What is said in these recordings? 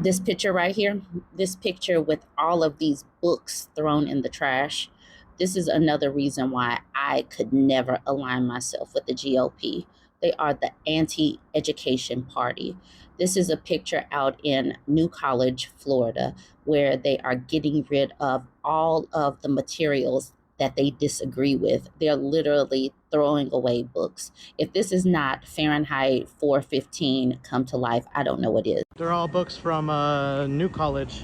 This picture right here, this picture with all of these books thrown in the trash, this is another reason why I could never align myself with the GOP. They are the anti education party. This is a picture out in New College, Florida, where they are getting rid of all of the materials that they disagree with. They're literally throwing away books. If this is not Fahrenheit 415 come to life, I don't know what is. They're all books from New College.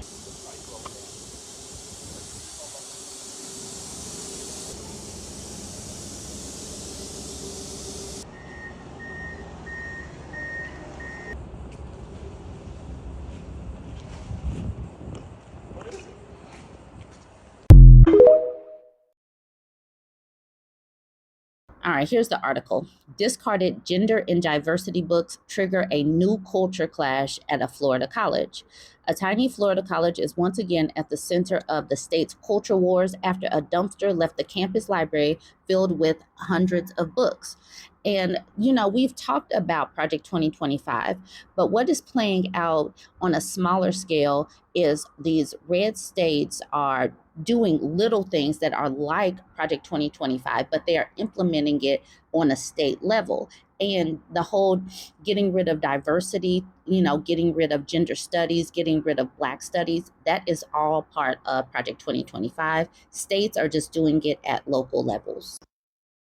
All right, here's the article. Discarded gender and diversity books trigger a new culture clash at a Florida college. A tiny Florida college is once again at the center of the state's culture wars after a dumpster left the campus library filled with hundreds of books. And, we've talked about Project 2025, but what is playing out on a smaller scale is these red states are doing little things that are like Project 2025, but they are implementing it on a state level. And the whole getting rid of diversity, getting rid of gender studies, getting rid of Black studies, that is all part of Project 2025. States are just doing it at local levels.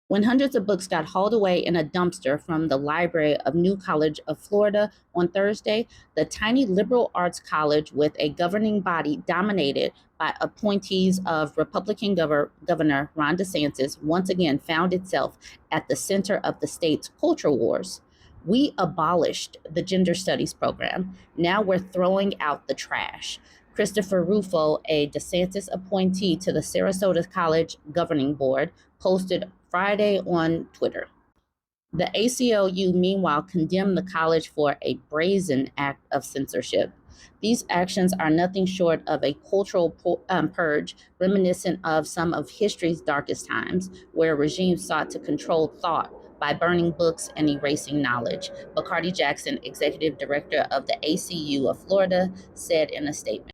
When hundreds of books got hauled away in a dumpster from the library of New College of Florida on Thursday, the tiny liberal arts college with a governing body dominated by appointees of Republican Governor Ron DeSantis once again found itself at the center of the state's culture wars. We abolished the gender studies program. Now we're throwing out the trash. Christopher Rufo, a DeSantis appointee to the Sarasota College Governing Board, posted Friday on Twitter. The ACLU, meanwhile, condemned the college for a brazen act of censorship. These actions are nothing short of a cultural purge reminiscent of some of history's darkest times, where regimes sought to control thought by burning books and erasing knowledge, Bacardi Jackson, executive director of the ACU of Florida, said in a statement.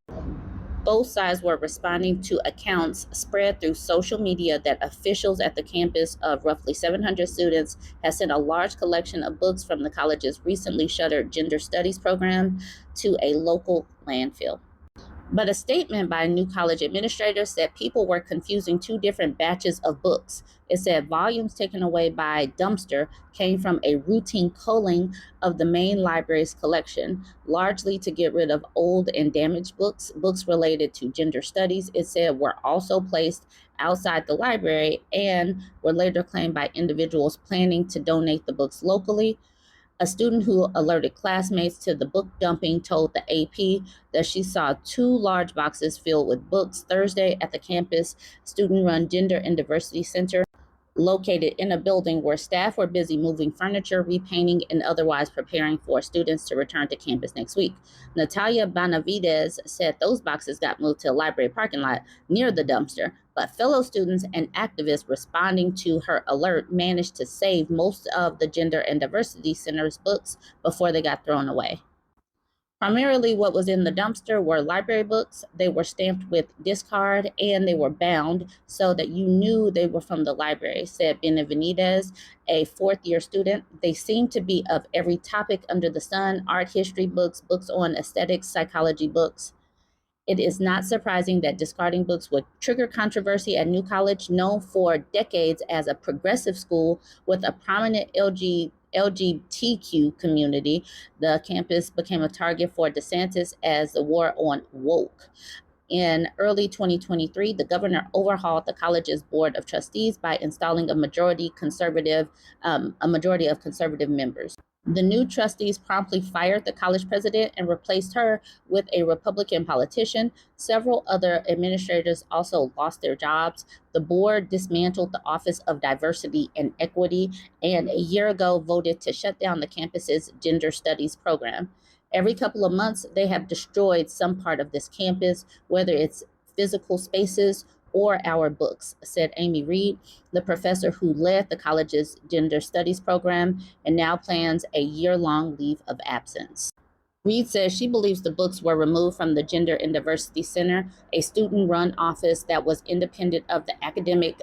Both sides were responding to accounts spread through social media that officials at the campus of roughly 700 students had sent a large collection of books from the college's recently shuttered gender studies program to a local landfill. But a statement by New College administrators said people were confusing two different batches of books. It said volumes taken away by dumpster came from a routine culling of the main library's collection, largely to get rid of old and damaged books. Books related to gender studies, it said, were also placed outside the library and were later claimed by individuals planning to donate the books locally. A student who alerted classmates to the book dumping told the AP that she saw two large boxes filled with books Thursday at the campus student run Gender and Diversity Center, located in a building where staff were busy moving furniture, repainting, and otherwise preparing for students to return to campus next week. Natalia Benavides said those boxes got moved to a library parking lot near the dumpster, but fellow students and activists responding to her alert managed to save most of the Gender and Diversity Center's books before they got thrown away. Primarily, what was in the dumpster were library books. They were stamped with discard and they were bound so that you knew they were from the library, said Benavides, a fourth year student. They seemed to be of every topic under the sun: art history books, books on aesthetics, psychology books. It is not surprising that discarding books would trigger controversy at New College, known for decades as a progressive school with a prominent LGBTQ community. The campus became a target for DeSantis as the war on woke. In early 2023, the governor overhauled the college's board of trustees by installing a majority of conservative members. The new trustees promptly fired the college president and replaced her with a Republican politician. Several other administrators also lost their jobs. The board dismantled the Office of Diversity and Equity and a year ago voted to shut down the campus's gender studies program. Every couple of months, they have destroyed some part of this campus, whether it's physical spaces or our books, said Amy Reed, the professor who led the college's gender studies program and now plans a year-long leave of absence. Reed says she believes the books were removed from the Gender and Diversity Center, a student run office that was independent of the academic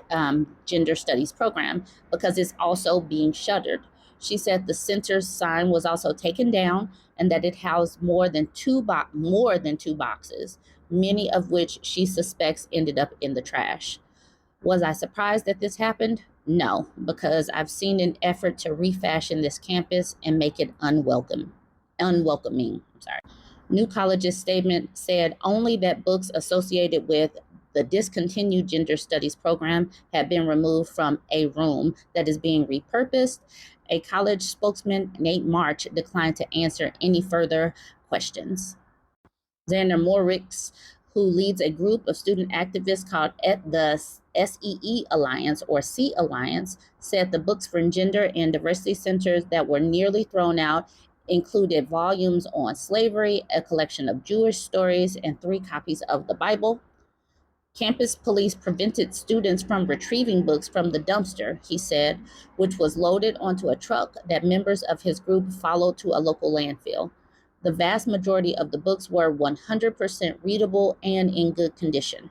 gender studies program, because it's also being shuttered. She said the center's sign was also taken down and that it housed more than two boxes, many of which she suspects ended up in the trash. Was I surprised that this happened? No, because I've seen an effort to refashion this campus and make it unwelcoming. I'm sorry. New College's statement said only that books associated with the discontinued gender studies program have been removed from a room that is being repurposed. A college spokesman, Nate March, declined to answer any further questions. Xander Morricks, who leads a group of student activists called the SEE Alliance or C Alliance, said the books from gender and diversity centers that were nearly thrown out included volumes on slavery, a collection of Jewish stories, and 3 copies of the Bible. Campus police prevented students from retrieving books from the dumpster, he said, which was loaded onto a truck that members of his group followed to a local landfill. The vast majority of the books were 100% readable and in good condition.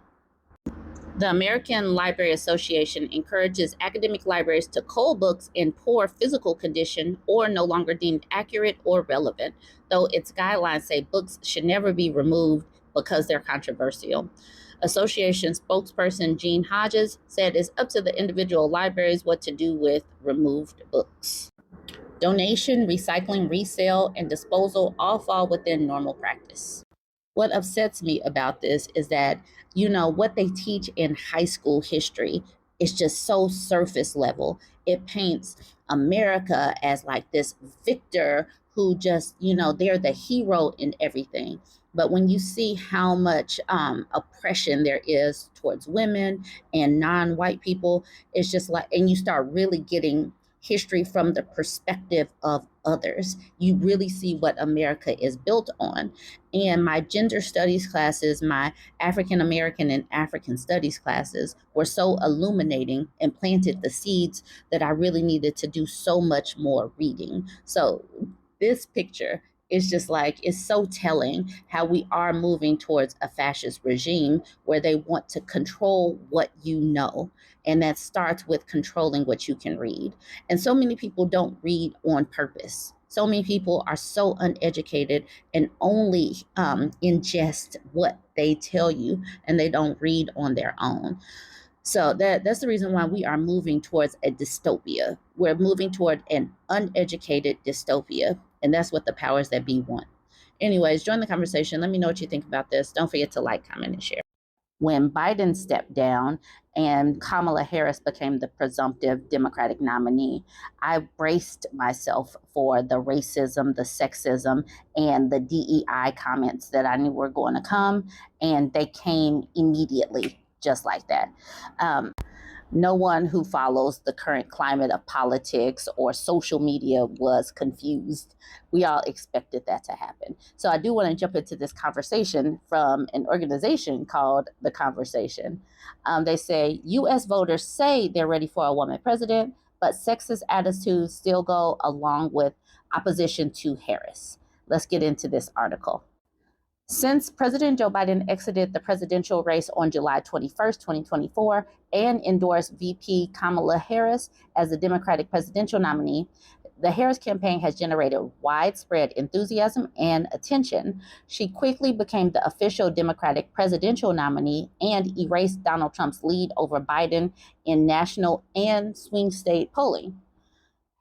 The American Library Association encourages academic libraries to cull books in poor physical condition or no longer deemed accurate or relevant, though its guidelines say books should never be removed because they're controversial. Association spokesperson Gene Hodges said it's up to the individual libraries what to do with removed books. Donation, recycling, resale, and disposal all fall within normal practice. What upsets me about this is that, what they teach in high school history is just so surface level. It paints America as like this victor who just, they're the hero in everything. But when you see how much oppression there is towards women and non white people, it's just like, and you start really getting history from the perspective of others, you really see what America is built on. And my gender studies classes, my African American and African studies classes were so illuminating and planted the seeds that I really needed to do so much more reading. So this picture is just like, it's so telling how we are moving towards a fascist regime where they want to control what you know. And that starts with controlling what you can read. And so many people don't read on purpose. So many people are so uneducated and only ingest what they tell you, and they don't read on their own. So that's the reason why we are moving towards a dystopia. We're moving toward an uneducated dystopia, and that's what the powers that be want. Anyways, join the conversation. Let me know what you think about this. Don't forget to like, comment, and share. When Biden stepped down and Kamala Harris became the presumptive Democratic nominee, I braced myself for the racism, the sexism, and the DEI comments that I knew were going to come, and they came immediately, just like that. No one who follows the current climate of politics or social media was confused. We all expected that to happen. So I do want to jump into this conversation from an organization called The Conversation. They say U.S. voters say they're ready for a woman president, but sexist attitudes still go along with opposition to Harris. Let's get into this article. Since President Joe Biden exited the presidential race on July 21st, 2024, and endorsed VP Kamala Harris as the Democratic presidential nominee, the Harris campaign has generated widespread enthusiasm and attention. She quickly became the official Democratic presidential nominee and erased Donald Trump's lead over Biden in national and swing state polling.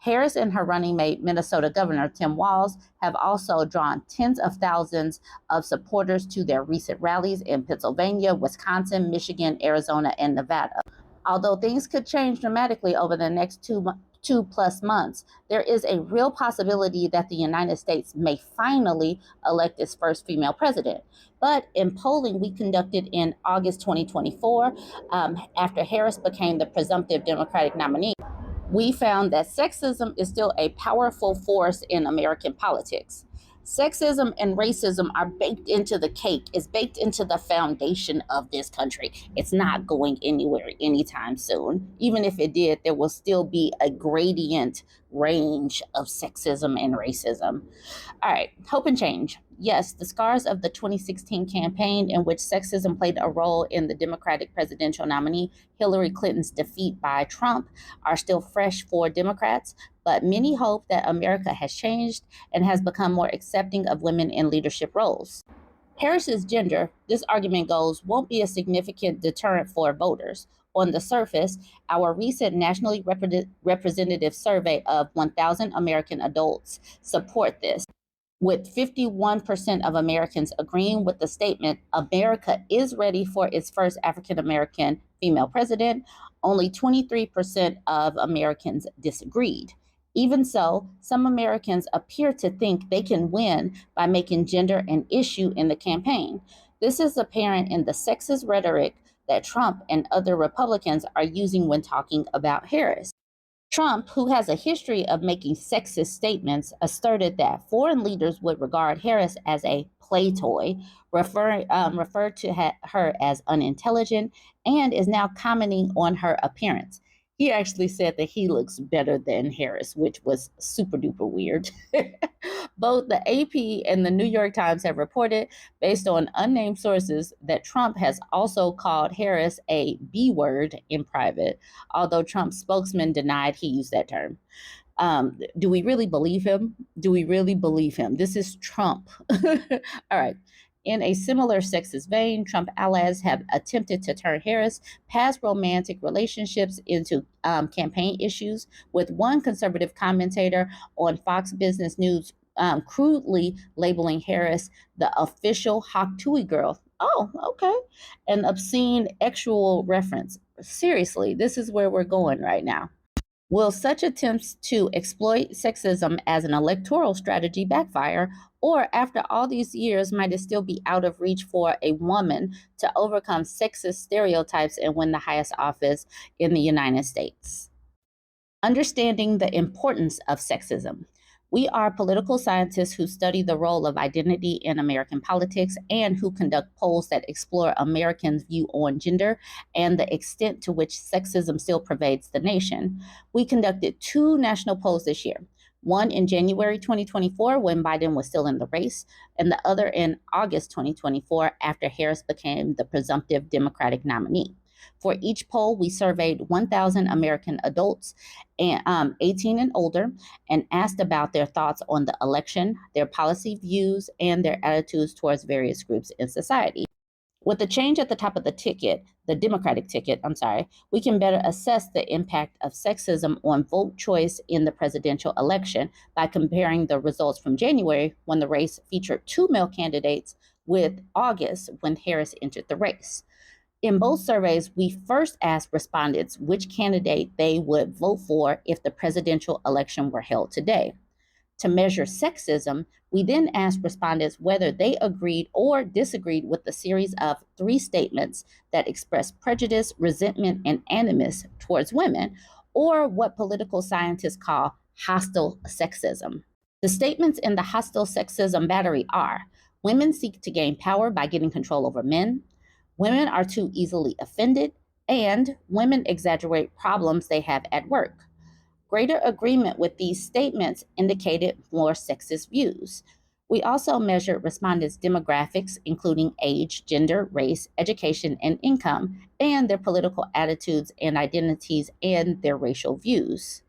Harris and her running mate, Minnesota Governor Tim Walz, have also drawn tens of thousands of supporters to their recent rallies in Pennsylvania, Wisconsin, Michigan, Arizona, and Nevada. Although things could change dramatically over the next two plus months, there is a real possibility that the United States may finally elect its first female president. But in polling we conducted in August 2024, after Harris became the presumptive Democratic nominee, we found that sexism is still a powerful force in American politics. Sexism and racism are baked into the cake, it's baked into the foundation of this country. It's not going anywhere anytime soon. Even if it did, there will still be a gradient range of sexism and racism. All right, hope and change. Yes, the scars of the 2016 campaign, in which sexism played a role in the Democratic presidential nominee Hillary Clinton's defeat by Trump, are still fresh for Democrats, but many hope that America has changed and has become more accepting of women in leadership roles. Harris's gender, this argument goes, won't be a significant deterrent for voters. On the surface, our recent nationally representative survey of 1,000 American adults support this, with 51% of Americans agreeing with the statement, America is ready for its first African American female president. Only 23% of Americans disagreed. Even so, some Americans appear to think they can win by making gender an issue in the campaign. This is apparent in the sexist rhetoric that Trump and other Republicans are using when talking about Harris. Trump, who has a history of making sexist statements, asserted that foreign leaders would regard Harris as a play toy, referred to her as unintelligent, and is now commenting on her appearance. He actually said that he looks better than Harris, which was super duper weird. Both the AP and the New York Times have reported, based on unnamed sources, that Trump has also called Harris a B word in private, although Trump's spokesman denied he used that term. Do we really believe him? Do we really believe him? This is Trump. All right. In a similar sexist vein, Trump allies have attempted to turn Harris past romantic relationships into campaign issues, with one conservative commentator on Fox Business News crudely labeling Harris the official Hawk Tuohy girl. Oh, okay. An obscene actual reference. Seriously, this is where we're going right now. Will such attempts to exploit sexism as an electoral strategy backfire? Or, after all these years, might it still be out of reach for a woman to overcome sexist stereotypes and win the highest office in the United States? Understanding the importance of sexism. We are political scientists who study the role of identity in American politics and who conduct polls that explore Americans' view on gender and the extent to which sexism still pervades the nation. We conducted two national polls this year, one in January 2024 when Biden was still in the race, and the other in August 2024 after Harris became the presumptive Democratic nominee. For each poll, we surveyed 1,000 American adults and 18 and older and asked about their thoughts on the election, their policy views, and their attitudes towards various groups in society. With the change at the top of the ticket, the Democratic ticket, we can better assess the impact of sexism on vote choice in the presidential election by comparing the results from January, when the race featured two male candidates, with August, when Harris entered the race. In both surveys, we first asked respondents which candidate they would vote for if the presidential election were held today. To measure sexism, we then asked respondents whether they agreed or disagreed with the series of three statements that express prejudice, resentment, and animus towards women, or what political scientists call hostile sexism. The statements in the hostile sexism battery are: women seek to gain power by getting control over men, women are too easily offended, and women exaggerate problems they have at work. Greater agreement with these statements indicated more sexist views. We also measured respondents' demographics, including age, gender, race, education, and income, and their political attitudes and identities and their racial views.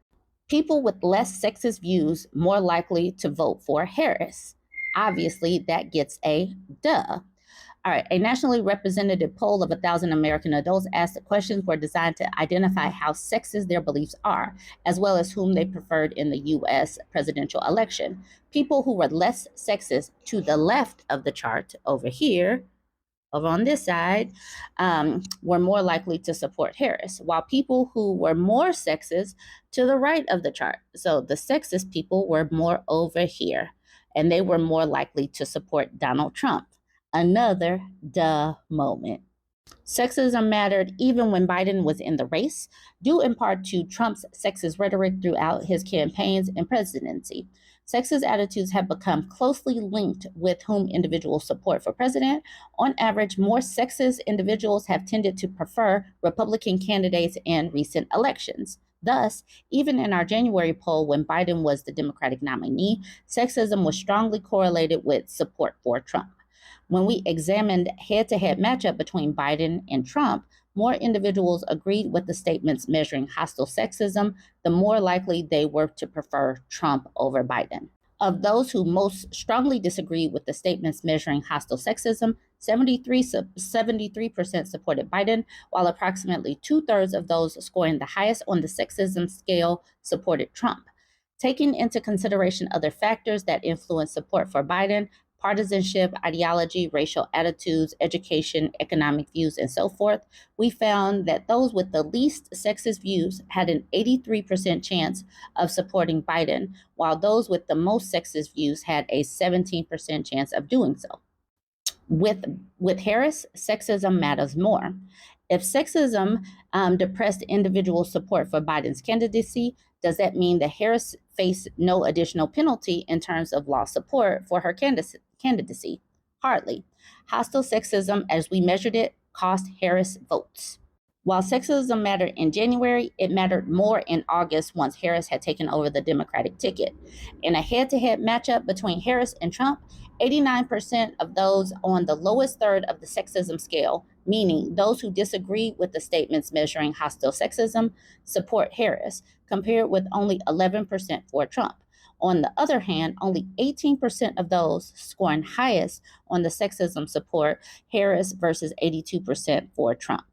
People with less sexist views more likely to vote for Harris. Obviously, that gets a duh. All right, a nationally representative poll of 1,000 American adults asked the questions were designed to identify how sexist their beliefs are, as well as whom they preferred in the U.S. presidential election. People who were less sexist to the left of the chart over here, over on this side, were more likely to support Harris, while people who were more sexist to the right of the chart, so the sexist people, were more over here, and they were more likely to support Donald Trump. Another duh moment. Sexism mattered even when Biden was in the race, due in part to Trump's sexist rhetoric throughout his campaigns and presidency. Sexist attitudes have become closely linked with whom individuals support for president. On average, more sexist individuals have tended to prefer Republican candidates in recent elections. Thus, even in our January poll, when Biden was the Democratic nominee, sexism was strongly correlated with support for Trump. When we examined head-to-head matchup between Biden and Trump, more individuals agreed with the statements measuring hostile sexism, the more likely they were to prefer Trump over Biden. Of those who most strongly disagreed with the statements measuring hostile sexism, 73% supported Biden, while approximately two-thirds of those scoring the highest on the sexism scale supported Trump. Taking into consideration other factors that influence support for Biden, partisanship, ideology, racial attitudes, education, economic views, and so forth, we found that those with the least sexist views had an 83% chance of supporting Biden, while those with the most sexist views had a 17% chance of doing so. With Harris, sexism matters more. If sexism depressed individual support for Biden's candidacy, does that mean that Harris faced no additional penalty in terms of lost support for her candidacy? Hardly. Hostile sexism, as we measured it, cost Harris votes. While sexism mattered in January, it mattered more in August once Harris had taken over the Democratic ticket. In a head-to-head matchup between Harris and Trump, 89% of those on the lowest third of the sexism scale, meaning those who disagree with the statements measuring hostile sexism, support Harris, compared with only 11% for Trump. On the other hand, only 18% of those scoring highest on the sexism support Harris versus 82% for Trump.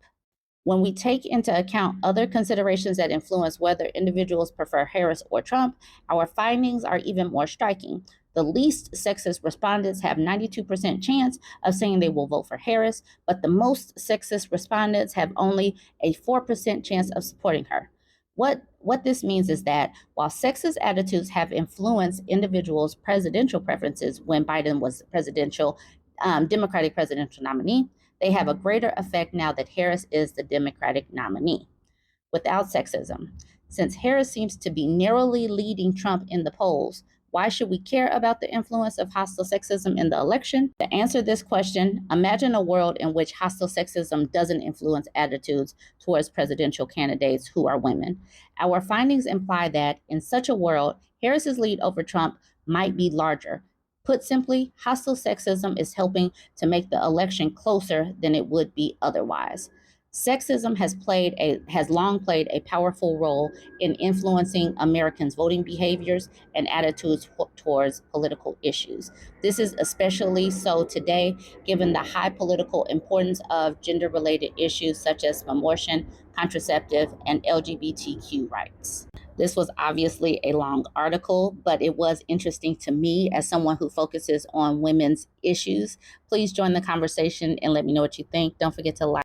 When we take into account other considerations that influence whether individuals prefer Harris or Trump, our findings are even more striking. The least sexist respondents have 92% chance of saying they will vote for Harris, but the most sexist respondents have only a 4% chance of supporting her. What this means is that while sexist attitudes have influenced individuals' presidential preferences when Biden was Democratic presidential nominee, they have a greater effect now that Harris is the Democratic nominee. Without sexism, since Harris seems to be narrowly leading Trump in the polls, why should we care about the influence of hostile sexism in the election? To answer this question, imagine a world in which hostile sexism doesn't influence attitudes towards presidential candidates who are women. Our findings imply that in such a world, Harris's lead over Trump might be larger. Put simply, hostile sexism is helping to make the election closer than it would be otherwise. Sexism has long played a powerful role in influencing Americans' voting behaviors and attitudes towards political issues. This is especially so today, given the high political importance of gender-related issues such as abortion, contraceptive, and LGBTQ rights. This was obviously a long article, but it was interesting to me as someone who focuses on women's issues. Please join the conversation and let me know what you think. Don't forget to like.